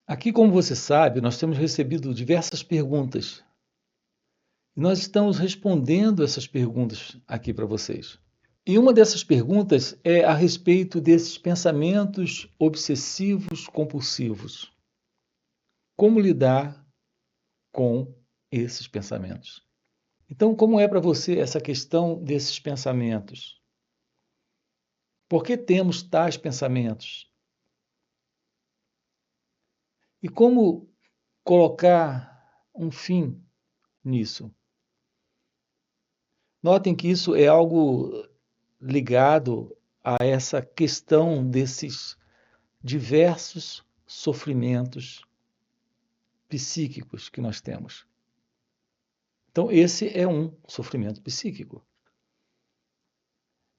Aqui, como você sabe, nós temos recebido diversas perguntas e nós estamos respondendo essas perguntas aqui para vocês. E uma dessas perguntas é a respeito desses pensamentos obsessivos compulsivos. Como lidar com esses pensamentos? Então, como é para você essa questão desses pensamentos? Por que temos tais pensamentos? E como colocar um fim nisso? Notem que isso é algo ligado a essa questão desses diversos sofrimentos psíquicos que nós temos. Então, esse é um sofrimento psíquico.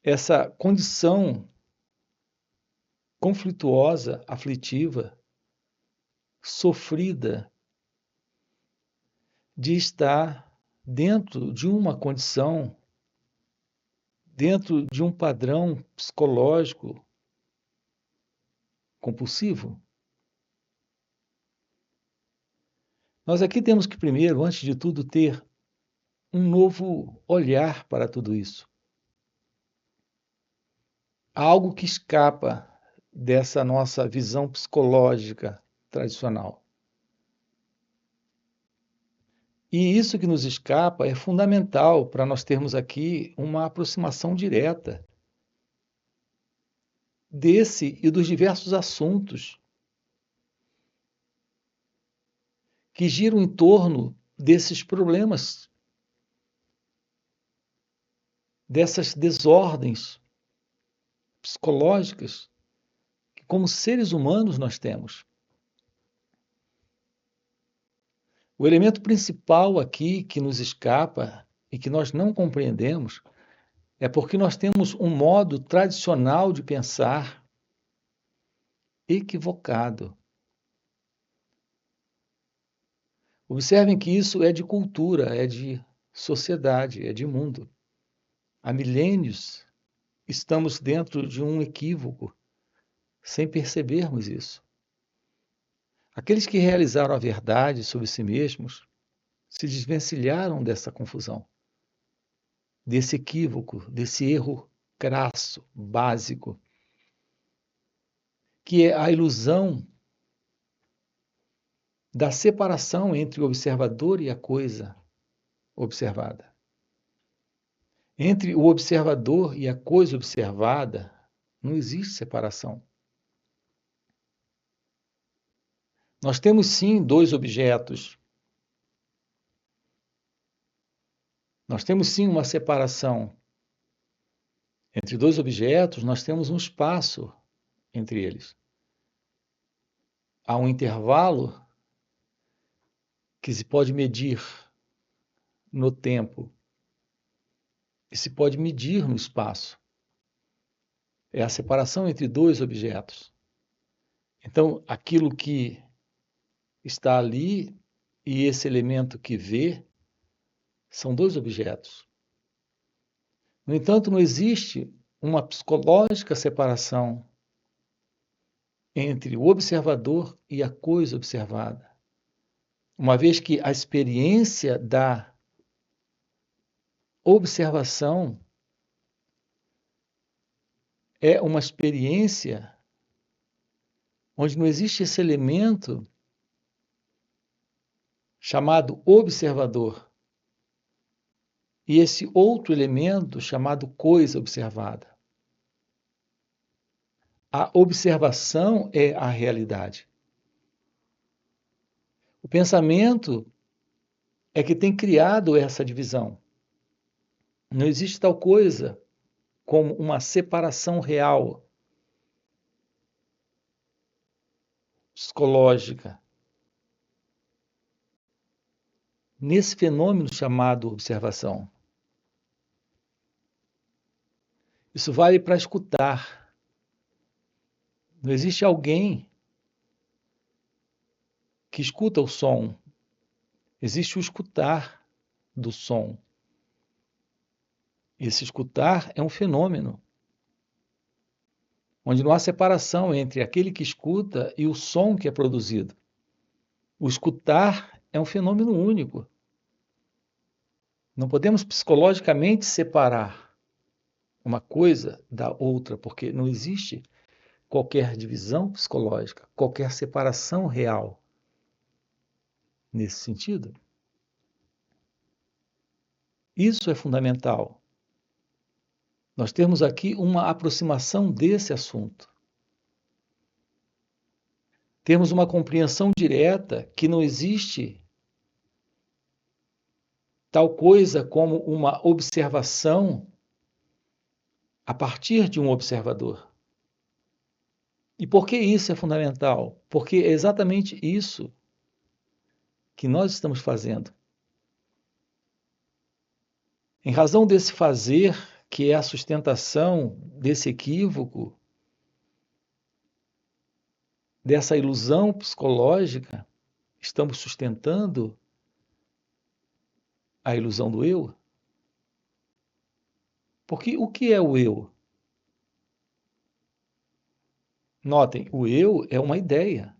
Essa condição conflituosa, aflitiva, sofrida, de estar dentro de uma condição, dentro de um padrão psicológico compulsivo. Nós aqui temos que, primeiro, antes de tudo, ter um novo olhar para tudo isso. Algo que escapa dessa nossa visão psicológica tradicional. E isso que nos escapa é fundamental para nós termos aqui uma aproximação direta desse e dos diversos assuntos que giram em torno desses problemas, dessas desordens psicológicas que, como seres humanos, nós temos. O elemento principal aqui que nos escapa e que nós não compreendemos é porque nós temos um modo tradicional de pensar equivocado. Observem que isso é de cultura, é de sociedade, é de mundo. Há milênios estamos dentro de um equívoco, sem percebermos isso. Aqueles que realizaram a verdade sobre si mesmos se desvencilharam dessa confusão, desse equívoco, desse erro crasso, básico, que é a ilusão da separação entre o observador e a coisa observada. Entre o observador e a coisa observada, não existe separação. Nós temos sim dois objetos. Nós temos sim uma separação. Entre dois objetos, nós temos um espaço entre eles. Há um intervalo que se pode medir no tempo e se pode medir no espaço. É a separação entre dois objetos. Então, aquilo que está ali e esse elemento que vê são dois objetos. No entanto, não existe uma psicológica separação entre o observador e a coisa observada, uma vez que a experiência da observação é uma experiência onde não existe esse elemento chamado observador e esse outro elemento chamado coisa observada. A observação é a realidade. O pensamento é que tem criado essa divisão. Não existe tal coisa como uma separação real, psicológica, nesse fenômeno chamado observação. Isso vale para escutar. Não existe alguém que escuta o som. Existe o escutar do som. Esse escutar é um fenômeno onde não há separação entre aquele que escuta e o som que é produzido. O escutar é um fenômeno único. Não podemos psicologicamente separar uma coisa da outra, porque não existe qualquer divisão psicológica, qualquer separação real nesse sentido. Isso é fundamental. Nós temos aqui uma aproximação desse assunto. Temos uma compreensão direta que não existe tal coisa como uma observação a partir de um observador. E por que isso é fundamental? Porque é exatamente isso que nós estamos fazendo. Em razão desse fazer, que é a sustentação desse equívoco, dessa ilusão psicológica, estamos sustentando a ilusão do eu? Porque o que é o eu? Notem, o eu é uma ideia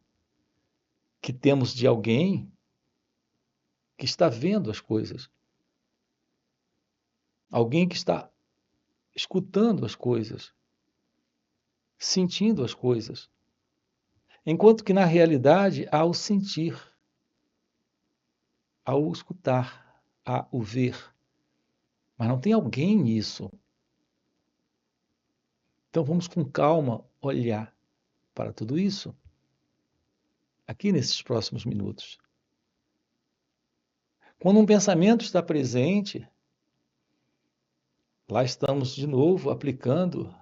que temos de alguém que está vendo as coisas. Alguém que está escutando as coisas, sentindo as coisas. Enquanto que na realidade há o sentir, há o escutar, há o ver. Mas não tem alguém nisso. Então vamos com calma olhar para tudo isso aqui nesses próximos minutos. Quando um pensamento está presente, lá estamos de novo aplicando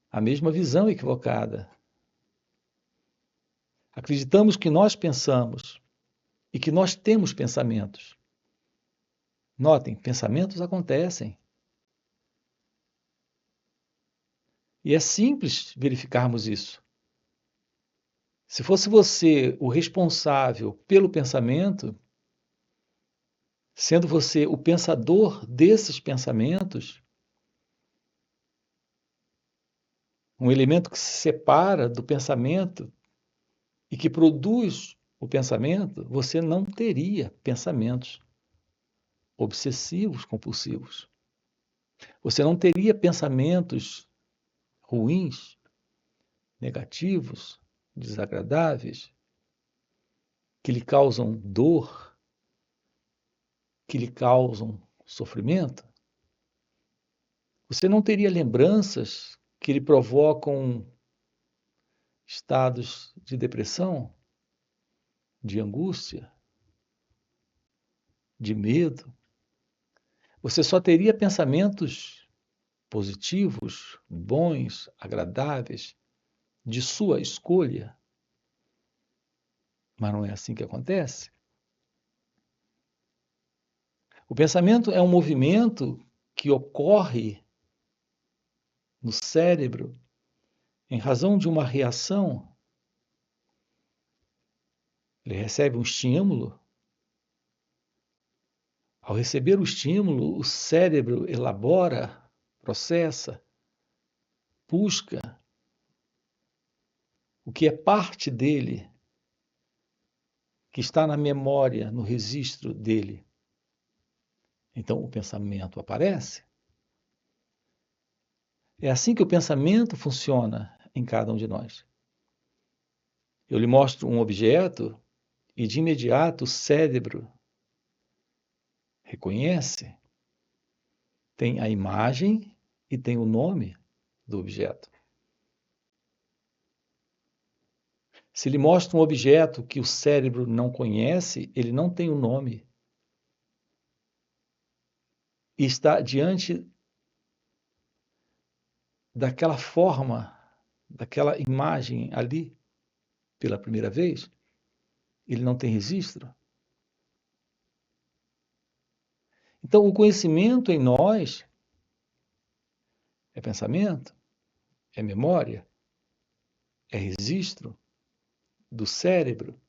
a mesma visão equivocada. Acreditamos que nós pensamos e que nós temos pensamentos. Notem, pensamentos acontecem. E é simples verificarmos isso. Se fosse você o responsável pelo pensamento, sendo você o pensador desses pensamentos, um elemento que se separa do pensamento e que produz o pensamento, você não teria pensamentos obsessivos, compulsivos. Você não teria pensamentos ruins, negativos, desagradáveis, que lhe causam dor, que lhe causam sofrimento. Você não teria lembranças que lhe provocam estados de depressão, de angústia, de medo. Você só teria pensamentos positivos, bons, agradáveis, de sua escolha. Mas não é assim que acontece. O pensamento é um movimento que ocorre no cérebro em razão de uma reação. Ele recebe um estímulo. Ao receber o estímulo, o cérebro elabora, processa, busca o que é parte dele, que está na memória, no registro dele. Então o pensamento aparece. É assim que o pensamento funciona em cada um de nós. Eu lhe mostro um objeto e de imediato o cérebro reconhece, tem a imagem e tem o nome do objeto. Se lhe mostro um objeto que o cérebro não conhece, ele não tem o nome. E está diante daquela forma, daquela imagem ali, pela primeira vez, ele não tem registro. Então, o conhecimento em nós é pensamento, é memória, é registro do cérebro.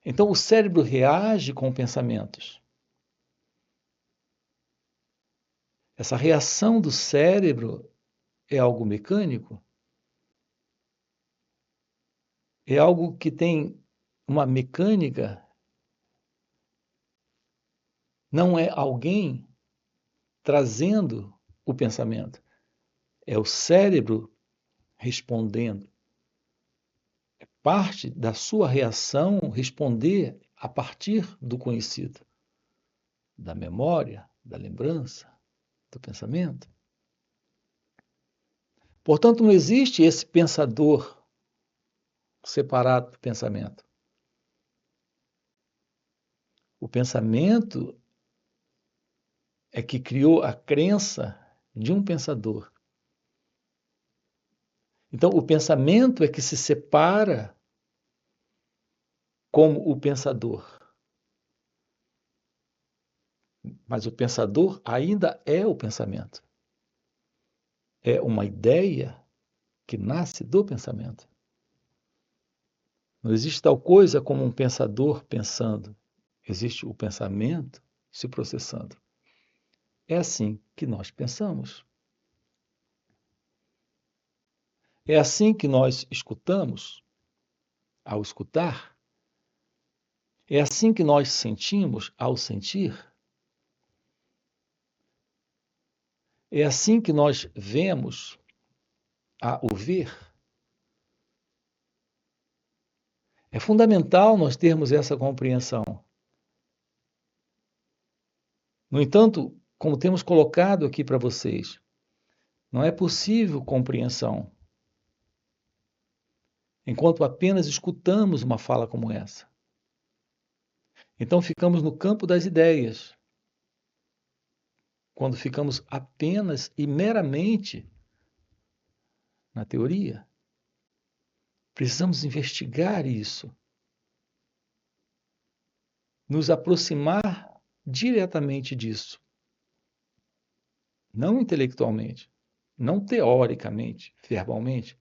Então, o cérebro reage com pensamentos. Essa reação do cérebro é algo mecânico? é algo que tem uma mecânica, não é alguém trazendo o pensamento, é o cérebro respondendo. É parte da sua reação responder a partir do conhecido, da memória, da lembrança, do pensamento. Portanto, não existe esse pensador separado do pensamento. O pensamento é que criou a crença de um pensador. Então, o pensamento é que se separa como o pensador. Mas o pensador ainda é o pensamento. É uma ideia que nasce do pensamento. Não existe tal coisa como um pensador pensando. Existe o pensamento se processando. É assim que nós pensamos. É assim que nós escutamos ao escutar. É assim que nós sentimos ao sentir. É assim que nós vemos ao ver. É fundamental nós termos essa compreensão. No entanto, como temos colocado aqui para vocês, não é possível compreensão enquanto apenas escutamos uma fala como essa. Então ficamos no campo das ideias, quando ficamos apenas e meramente na teoria. Precisamos investigar isso, nos aproximar diretamente disso, não intelectualmente, não teoricamente, verbalmente,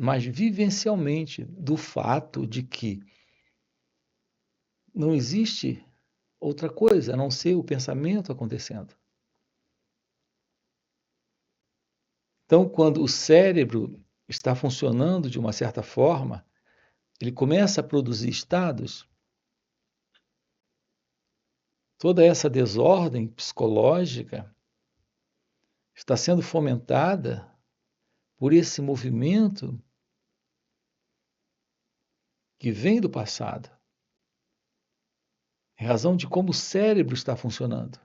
mas vivencialmente, do fato de que não existe outra coisa a não ser o pensamento acontecendo. Então, quando o cérebro está funcionando de uma certa forma, ele começa a produzir estados. Toda essa desordem psicológica está sendo fomentada por esse movimento que vem do passado, em razão de como o cérebro está funcionando.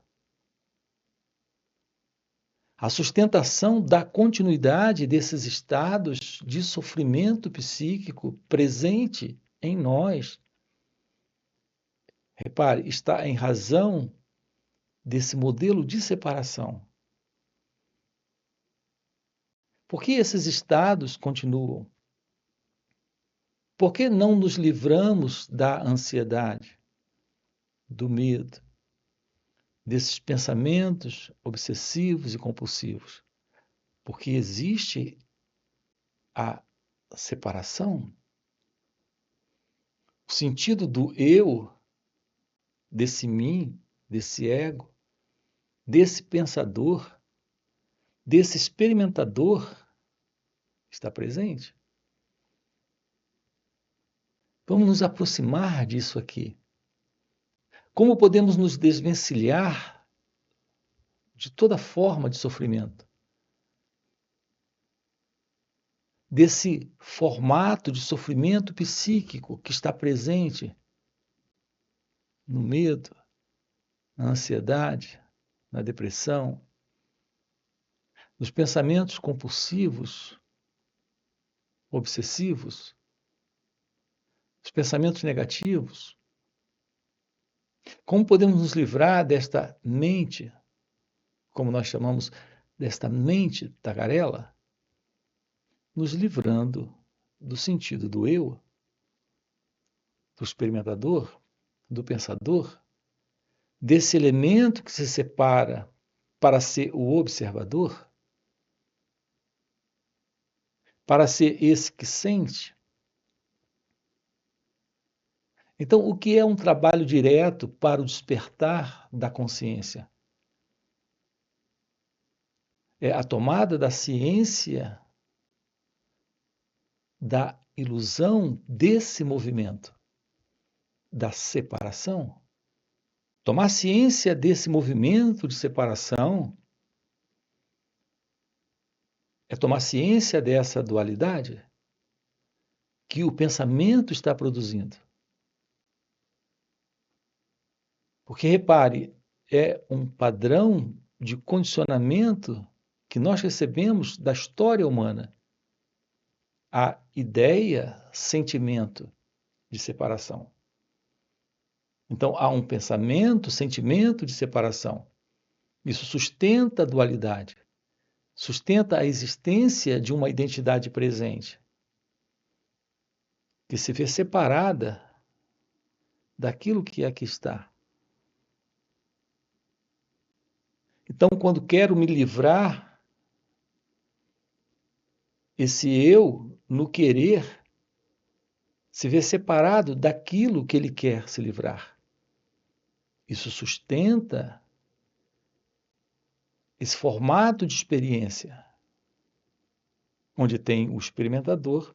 A sustentação da continuidade desses estados de sofrimento psíquico presente em nós, repare, está em razão desse modelo de separação. Por que esses estados continuam? Por que não nos livramos da ansiedade, do medo, desses pensamentos obsessivos e compulsivos? Porque existe a separação. O sentido do eu, desse mim, desse ego, desse pensador, desse experimentador, está presente. Vamos nos aproximar disso aqui. Como podemos nos desvencilhar de toda forma de sofrimento? Desse formato de sofrimento psíquico que está presente no medo, na ansiedade, na depressão, nos pensamentos compulsivos, obsessivos, os pensamentos negativos. Como podemos nos livrar desta mente, como nós chamamos, desta mente tagarela? Nos livrando do sentido do eu, do experimentador, do pensador, desse elemento que se separa para ser o observador, para ser esse que sente. Então, o que é um trabalho direto para o despertar da consciência? É a tomada da ciência da ilusão desse movimento, da separação. Tomar ciência desse movimento de separação é tomar ciência dessa dualidade que o pensamento está produzindo. Porque, repare, é um padrão de condicionamento que nós recebemos da história humana. A ideia, sentimento de separação. Então, há um pensamento, sentimento de separação. Isso sustenta a dualidade, sustenta a existência de uma identidade presente, que se vê separada daquilo que aqui está. Então, quando quero me livrar, esse eu, no querer, se vê separado daquilo que ele quer se livrar. Isso sustenta esse formato de experiência, onde tem o experimentador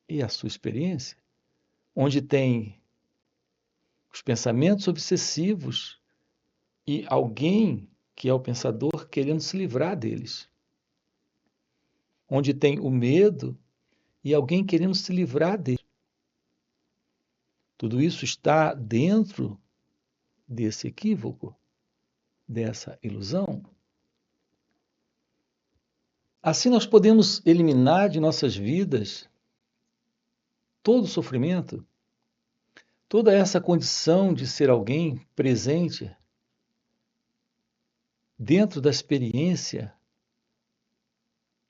e a sua experiência, onde tem os pensamentos obsessivos e alguém que é o pensador querendo se livrar deles, onde tem o medo e alguém querendo se livrar dele. Tudo isso está dentro desse equívoco, dessa ilusão. Assim nós podemos eliminar de nossas vidas todo o sofrimento, toda essa condição de ser alguém presente dentro da experiência,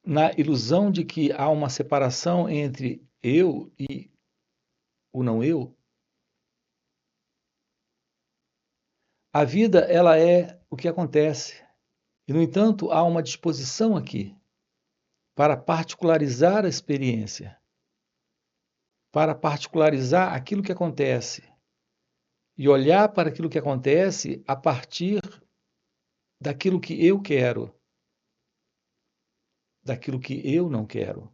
na ilusão de que há uma separação entre eu e o não eu. A vida, ela é o que acontece. E, no entanto, há uma disposição aqui para particularizar a experiência, para particularizar aquilo que acontece e olhar para aquilo que acontece a partir daquilo que eu quero, daquilo que eu não quero.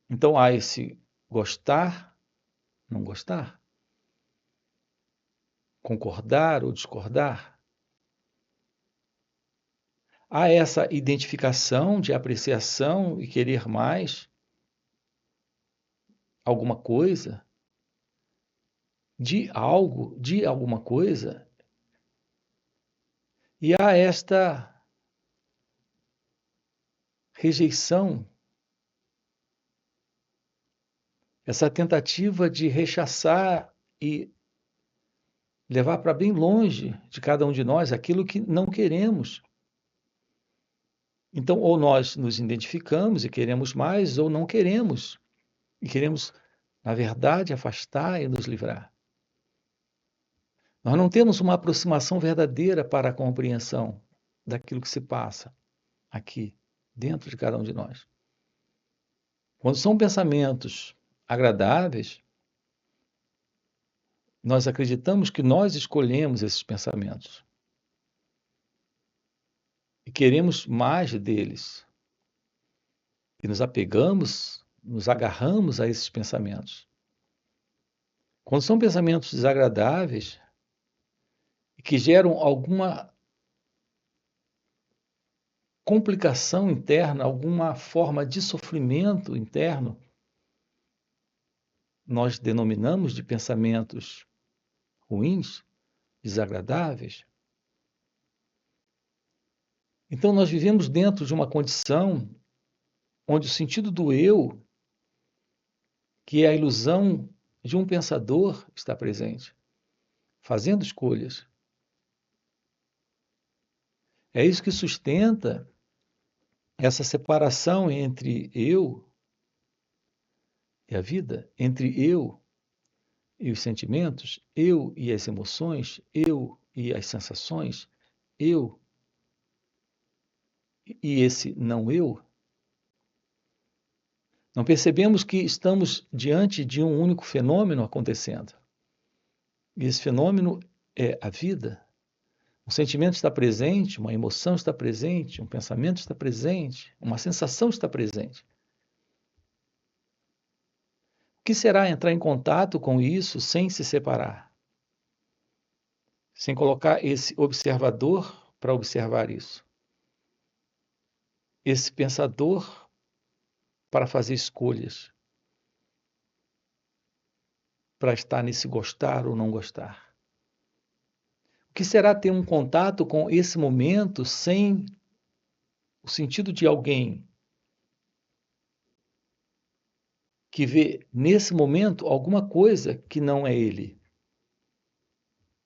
Então há esse gostar, não gostar, concordar ou discordar. Há essa identificação de apreciação e querer mais alguma coisa, de algo, de alguma coisa. E há esta rejeição, essa tentativa de rechaçar e levar para bem longe de cada um de nós aquilo que não queremos. Então, ou nós nos identificamos e queremos mais, ou não queremos. E queremos, na verdade, afastar e nos livrar. Nós não temos uma aproximação verdadeira para a compreensão daquilo que se passa aqui, dentro de cada um de nós. Quando são pensamentos agradáveis, nós acreditamos que nós escolhemos esses pensamentos. E queremos mais deles. E nos apegamos, nos agarramos a esses pensamentos. Quando são pensamentos desagradáveis e que geram alguma complicação interna, alguma forma de sofrimento interno, nós denominamos de pensamentos ruins, desagradáveis. Então nós vivemos dentro de uma condição onde o sentido do eu, que é a ilusão de um pensador, está presente, fazendo escolhas. É isso que sustenta essa separação entre eu e a vida, entre eu e os sentimentos, eu e as emoções, eu e as sensações, eu e esse não eu. Não percebemos que estamos diante de um único fenômeno acontecendo. E esse fenômeno é a vida. Um sentimento está presente, uma emoção está presente, um pensamento está presente, uma sensação está presente. que será entrar em contato com isso sem se separar? Sem colocar esse observador para observar isso? Esse pensador para fazer escolhas, para estar nesse gostar ou não gostar? O que será ter um contato com esse momento sem o sentido de alguém que vê nesse momento alguma coisa que não é ele?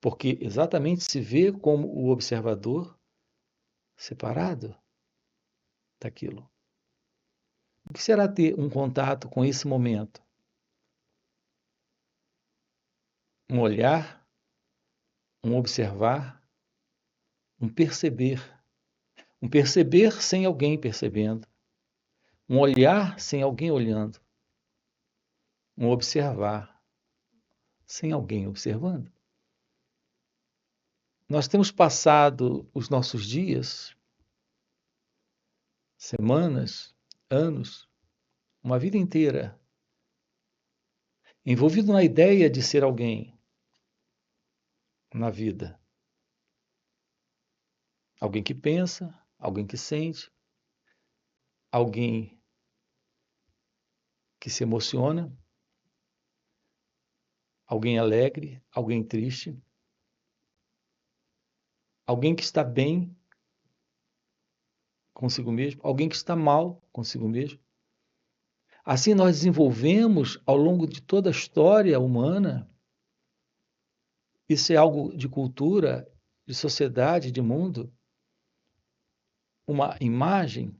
Porque exatamente se vê como o observador separado daquilo. O que será ter um contato com esse momento? Um olhar, um observar, um perceber. Um perceber sem alguém percebendo. Um olhar sem alguém olhando. Um observar sem alguém observando. Nós temos passado os nossos dias, semanas, anos, uma vida inteira, envolvido na ideia de ser alguém na vida. Alguém que pensa, alguém que sente, alguém que se emociona, alguém alegre, alguém triste, alguém que está bem consigo mesmo, alguém que está mal consigo mesmo. Assim nós desenvolvemos ao longo de toda a história humana, isso é algo de cultura, de sociedade, de mundo, uma imagem,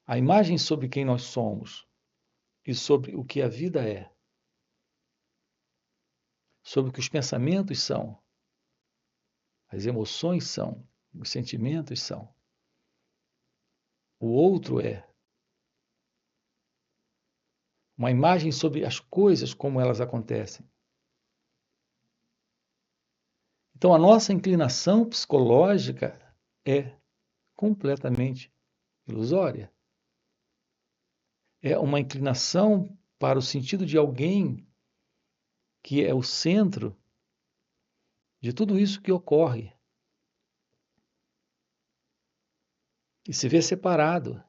a imagem sobre quem nós somos e sobre o que a vida é, sobre o que os pensamentos são, as emoções são, os sentimentos são. O outro é uma imagem sobre as coisas como elas acontecem. Então, a nossa inclinação psicológica é completamente ilusória. É uma inclinação para o sentido de alguém que é o centro de tudo isso que ocorre. E se vê separado.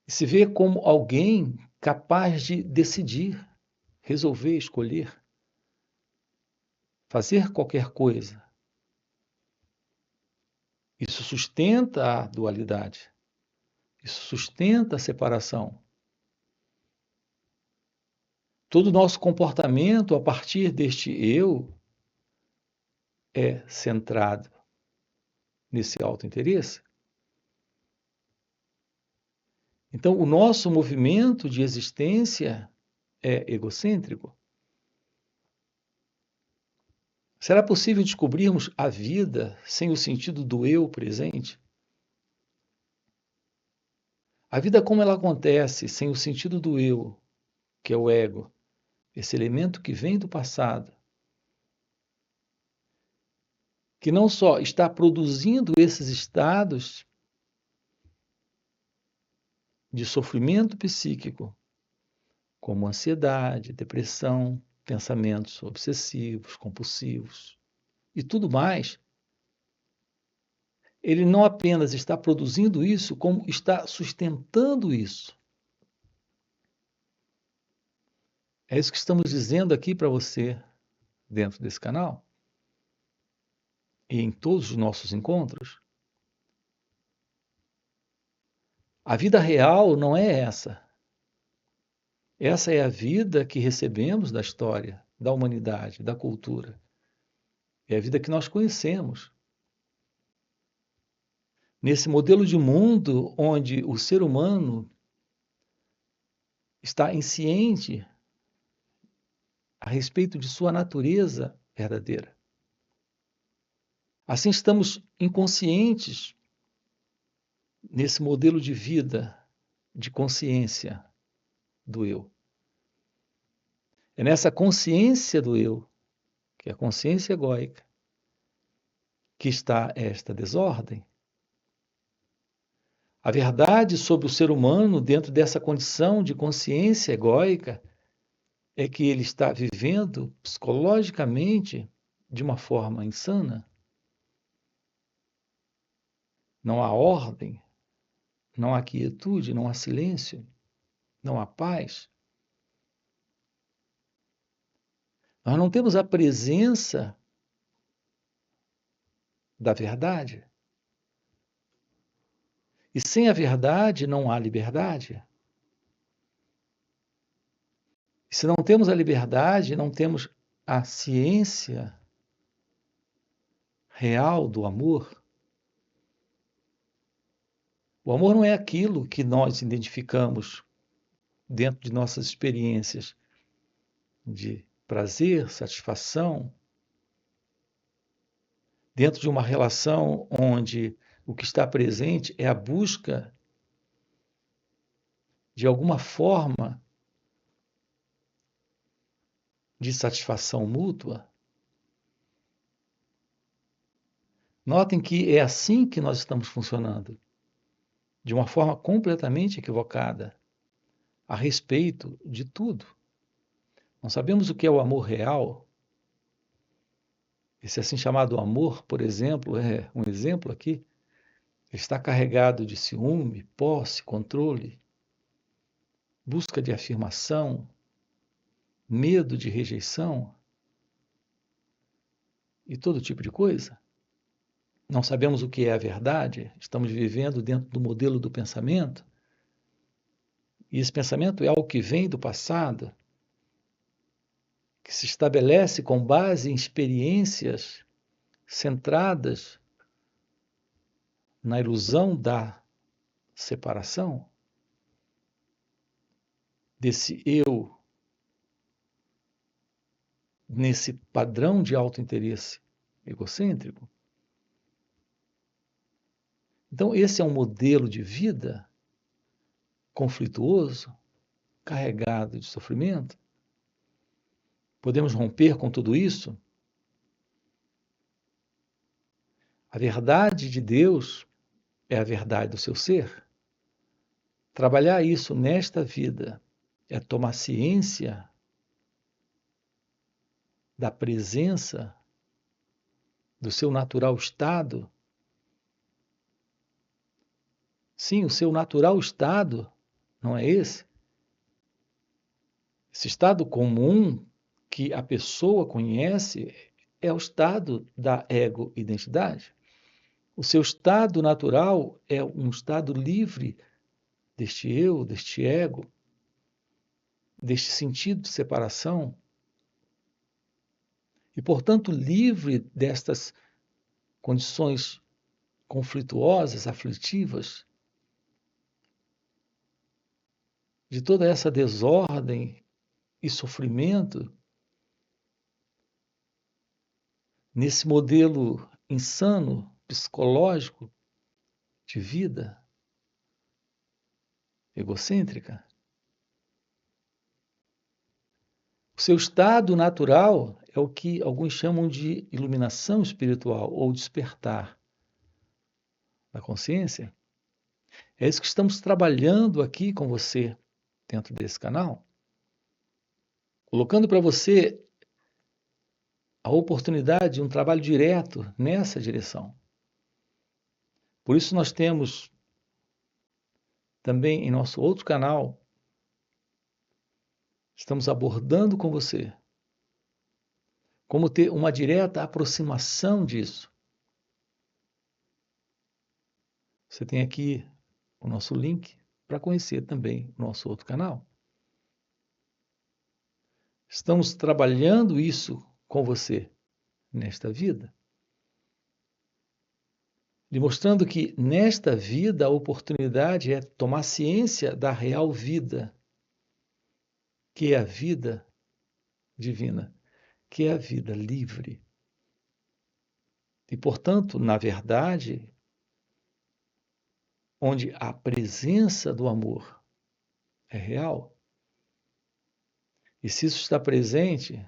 E se vê como alguém capaz de decidir, resolver, escolher, fazer qualquer coisa. Isso sustenta a dualidade. Isso sustenta a separação. Todo o nosso comportamento a partir deste eu é centrado nesse autointeresse. Então, o nosso movimento de existência é egocêntrico. Será possível descobrirmos a vida sem o sentido do eu presente? A vida como ela acontece sem o sentido do eu, que é o ego, esse elemento que vem do passado, que não só está produzindo esses estados de sofrimento psíquico, como ansiedade, depressão, pensamentos obsessivos, compulsivos e tudo mais, ele não apenas está produzindo isso, como está sustentando isso. É isso que estamos dizendo aqui para você dentro desse canal e em todos os nossos encontros. A vida real não é essa. Essa é a vida que recebemos da história, da humanidade, da cultura. É a vida que nós conhecemos. Nesse modelo de mundo onde o ser humano está insciente a respeito de sua natureza verdadeira. Assim estamos inconscientes nesse modelo de vida, de consciência do eu. É nessa consciência do eu, que é a consciência egóica, que está esta desordem. A verdade sobre o ser humano, dentro dessa condição de consciência egóica, é que ele está vivendo psicologicamente de uma forma insana. Não há ordem, não há quietude, não há silêncio, não há paz. Nós não temos a presença da verdade. E sem a verdade não há liberdade. E se não temos a liberdade, não temos a ciência real do amor. O amor não é aquilo que nós identificamos dentro de nossas experiências de prazer, satisfação, dentro de uma relação onde o que está presente é a busca de alguma forma de satisfação mútua. Notem que é assim que nós estamos funcionando, de uma forma completamente equivocada a respeito de tudo. Não sabemos o que é o amor real. Esse assim chamado amor, por exemplo, é um exemplo aqui, está carregado de ciúme, posse, controle, busca de afirmação, medo de rejeição e todo tipo de coisa. Não sabemos o que é a verdade, estamos vivendo dentro do modelo do pensamento, e esse pensamento é algo que vem do passado, que se estabelece com base em experiências centradas na ilusão da separação, desse eu, nesse padrão de autointeresse egocêntrico. Então, esse é um modelo de vida conflituoso, carregado de sofrimento. Podemos romper com tudo isso? A verdade de Deus é a verdade do seu ser. Trabalhar isso nesta vida é tomar ciência da presença do seu natural estado. Sim, o seu natural estado, não é esse? Esse estado comum que a pessoa conhece é o estado da ego-identidade. O seu estado natural é um estado livre deste eu, deste ego, deste sentido de separação, e, portanto, livre destas condições conflituosas, aflitivas, de toda essa desordem e sofrimento, nesse modelo insano, psicológico, de vida egocêntrica. O seu estado natural é o que alguns chamam de iluminação espiritual ou despertar da consciência. É isso que estamos trabalhando aqui com você dentro desse canal, colocando para você a oportunidade de um trabalho direto nessa direção. Por isso nós temos também em nosso outro canal, estamos abordando com você como ter uma direta aproximação disso. Você tem aqui o nosso link para conhecer também o nosso outro canal. Estamos trabalhando isso com você nesta vida, lhe mostrando que nesta vida a oportunidade é tomar ciência da real vida, que é a vida divina, que é a vida livre. E, portanto, na verdade, onde a presença do amor é real, e se isso está presente,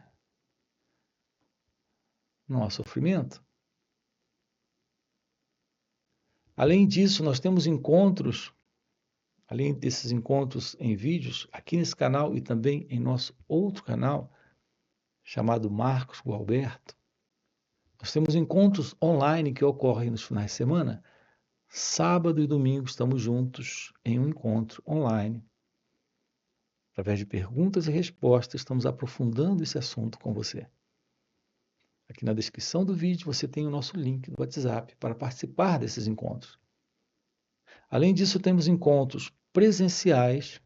não há sofrimento. Além disso, nós temos encontros, além desses encontros em vídeos, aqui nesse canal e também em nosso outro canal, chamado Marcos Gualberto, nós temos encontros online que ocorrem nos finais de semana. Sábado e domingo estamos juntos em um encontro online. Através de perguntas e respostas, estamos aprofundando esse assunto com você. Aqui na descrição do vídeo você tem o nosso link do WhatsApp para participar desses encontros. Além disso, temos encontros presenciais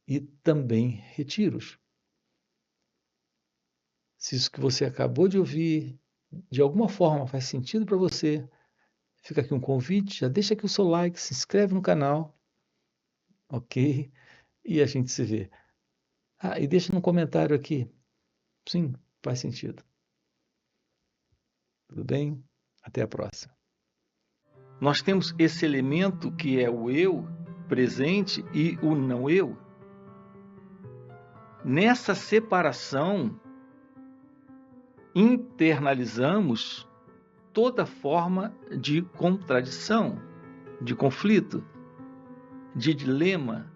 e também retiros. Se isso que você acabou de ouvir, de alguma forma faz sentido para você, fica aqui um convite, já deixa aqui o seu like, se inscreve no canal, ok? E a gente se vê. Ah, e deixa no comentário aqui. Sim, faz sentido. Tudo bem? Até a próxima. Nós temos esse elemento que é o eu presente e o não eu. Nessa separação, internalizamos toda forma de contradição, de conflito, de dilema,